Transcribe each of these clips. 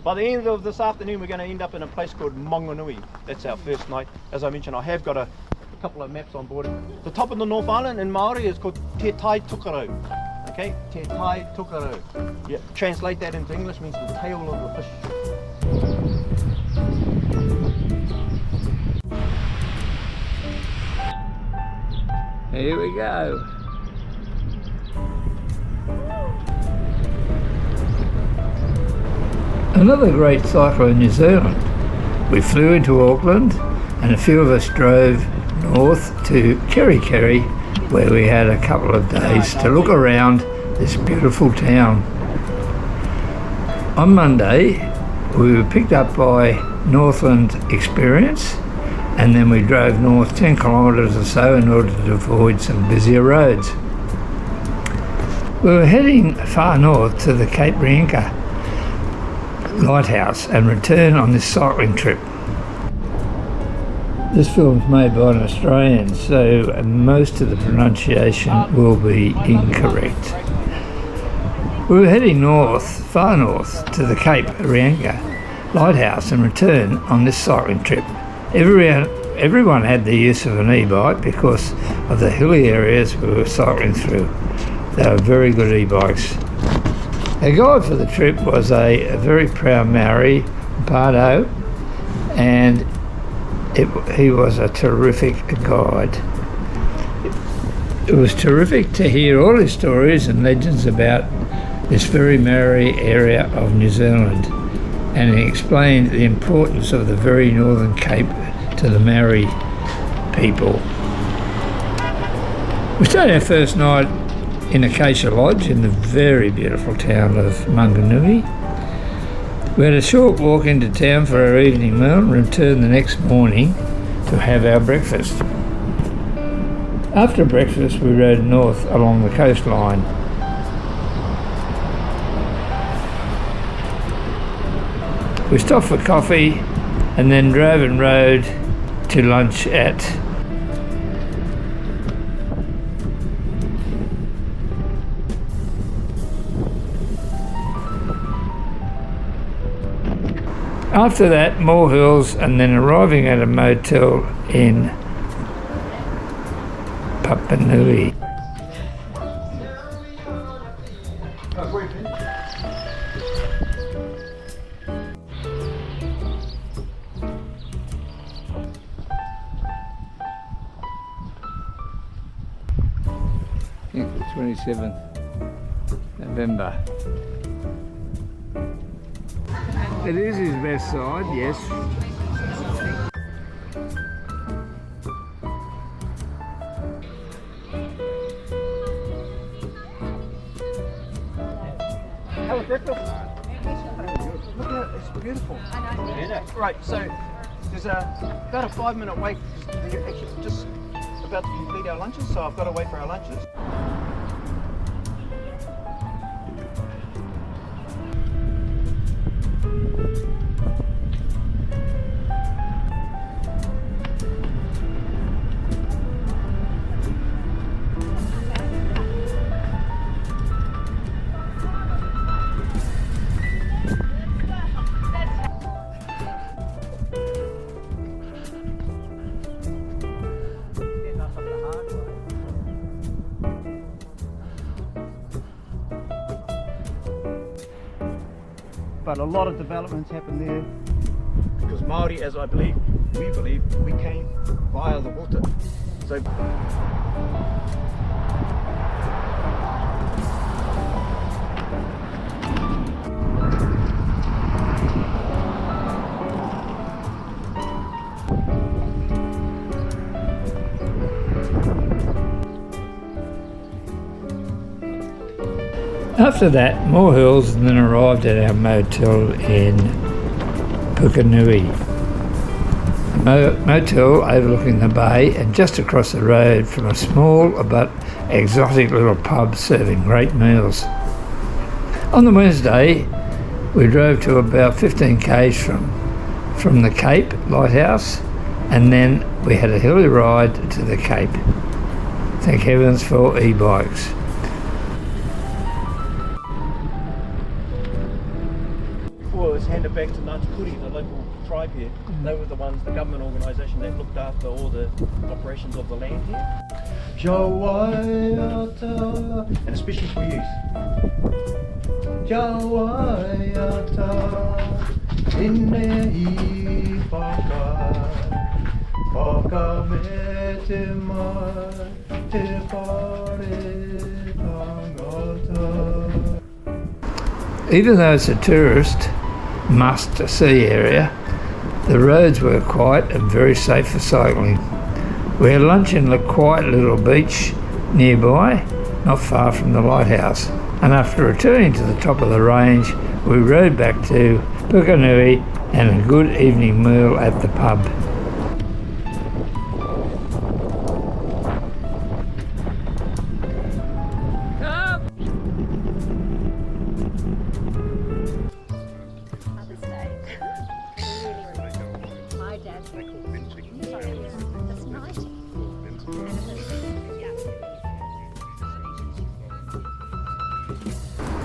By the end of this afternoon, we're going to end up in a place called Monganui. That's our first night. As I mentioned, I have got a couple of maps on board. The top of the North Island in Maori is called Te Tai Tukarau. Okay, Te Tai Tukarau. Yeah, translate that into English means the tail of the fish. Here we go. Another great cycle in New Zealand. We flew into Auckland and a few of us drove north to Kerikeri, where we had a couple of days to look around this beautiful town. On Monday we were picked up by Northland Experiences, and then we drove north 10 kilometres or so in order to avoid some busier roads. We were heading far north to the Cape Rienka lighthouse and return on this cycling trip. This film's made by an Australian, so most of the pronunciation will be incorrect. We were heading north, far north, to the Cape Rienka lighthouse and return on this cycling trip. Everyone had the use of an e-bike because of the hilly areas we were cycling through. They were very good e-bikes. Our guide for the trip was a very proud Maori, Pardo, and he was a terrific guide. It was terrific to hear all his stories and legends about this very Maori area of New Zealand, and he explained the importance of the very northern Cape to the Maori people. We stayed our first night in Acacia Lodge in the very beautiful town of Manganui. We had a short walk into town for our evening meal and returned the next morning to have our breakfast. After breakfast we rode north along the coastline. We stopped for coffee and then drove and rode to lunch at After that, more hills, and then arriving at a motel in Papanui. I think the 27th November. It is his best side, yes. How was that? Look at it, it's beautiful. Right, so there's about a 5-minute wait. They're actually just about to complete our lunches, so I've got to wait for our lunches. But a lot of developments happened there because Māori, as we believe, we came via the water. So After that, more hills, and then arrived at our motel in Pukenui. A motel overlooking the bay and just across the road from a small but exotic little pub serving great meals. On the Wednesday, we drove to about 15 k's from the Cape Lighthouse, and then we had a hilly ride to the Cape. Thank heavens for e-bikes. handed back to Ngāti Kuri, the local tribe here. They were the ones, the government organisation that looked after all the operations of the land here. Jawaiata, and especially for youth. Jawaiata, inei whaka me te mai, te whare tangata. Even though it's a tourist must-see area, the roads were quiet and very safe for cycling. We had lunch in a quiet little beach nearby, not far from the lighthouse. And after returning to the top of the range, we rode back to Pukenui and a good evening meal at the pub.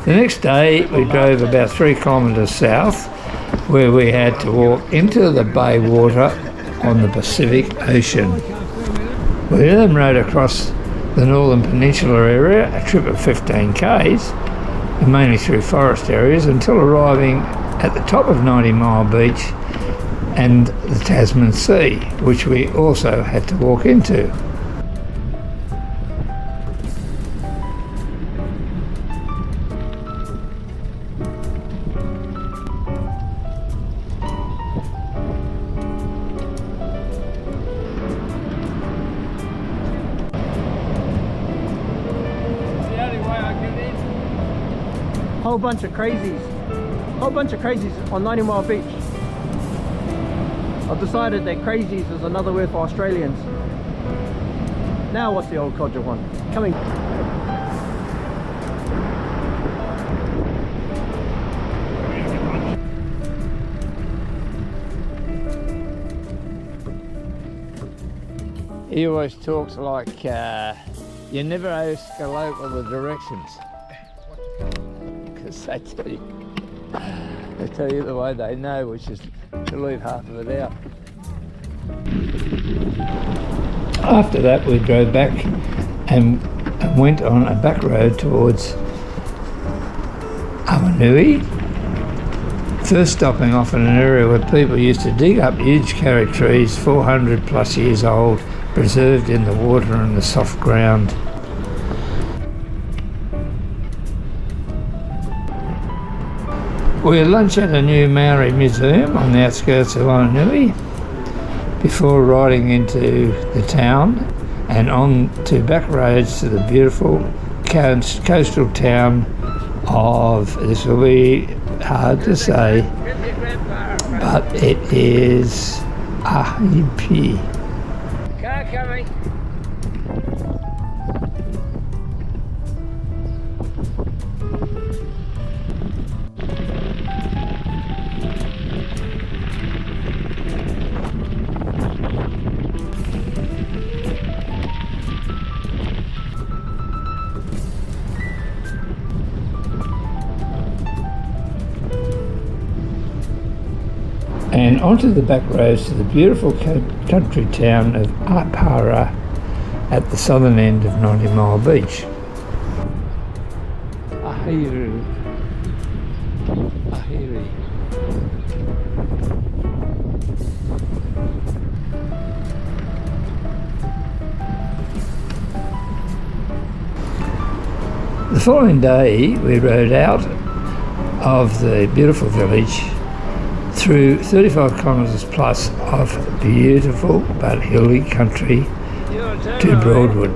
The next day we drove about 3 kilometres south, where we had to walk into the bay water on the Pacific Ocean. We then rode across the Northern Peninsula area, a trip of 15 k's, mainly through forest areas, until arriving at the top of 90 Mile Beach and the Tasman Sea, which we also had to walk into. Whole bunch of crazies on 90 Mile Beach. I've decided that crazies is another word for Australians. Now what's the old codger one? Coming. He always talks like you never ask a local the directions. Because they tell you the way they know, which is to leave half of it out. After that we drove back and went on a back road towards Awanui, first stopping off in an area where people used to dig up huge karri trees 400 plus years old, preserved in the water and the soft ground. We had lunch at a new Maori museum on the outskirts of Awanui before riding into the town and on to back roads to the beautiful coastal town of, this will be hard to say, but it is Ahipi. Car coming. And onto the back roads to the beautiful country town of Apara at the southern end of 90 Mile Beach. Ahiri. The following day we rode out of the beautiful village through 35 kilometres plus of beautiful but hilly country to Broadwood.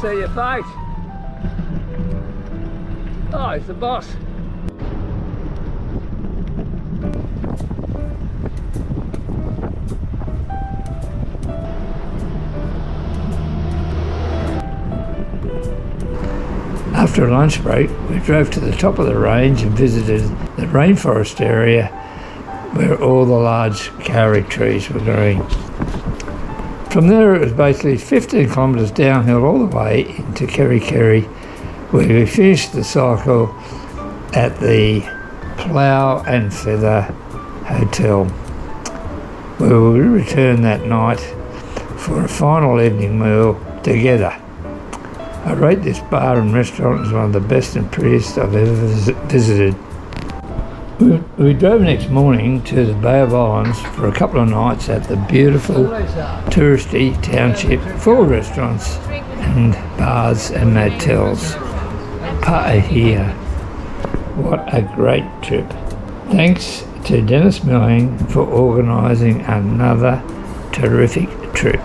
See your face. Oh, he's the boss. After a lunch break, we drove to the top of the range and visited the rainforest area where all the large kauri trees were growing. From there it was basically 15 kilometres downhill all the way into Kerikeri, where we finished the cycle at the Plough and Feather Hotel, where we returned that night for a final evening meal together. I rate this bar and restaurant as one of the best and prettiest I've ever visited. We drove next morning to the Bay of Islands for a couple of nights at the beautiful touristy township full of restaurants and bars and motels. Paahia. What a great trip. Thanks to Dennis Milling for organising another terrific trip.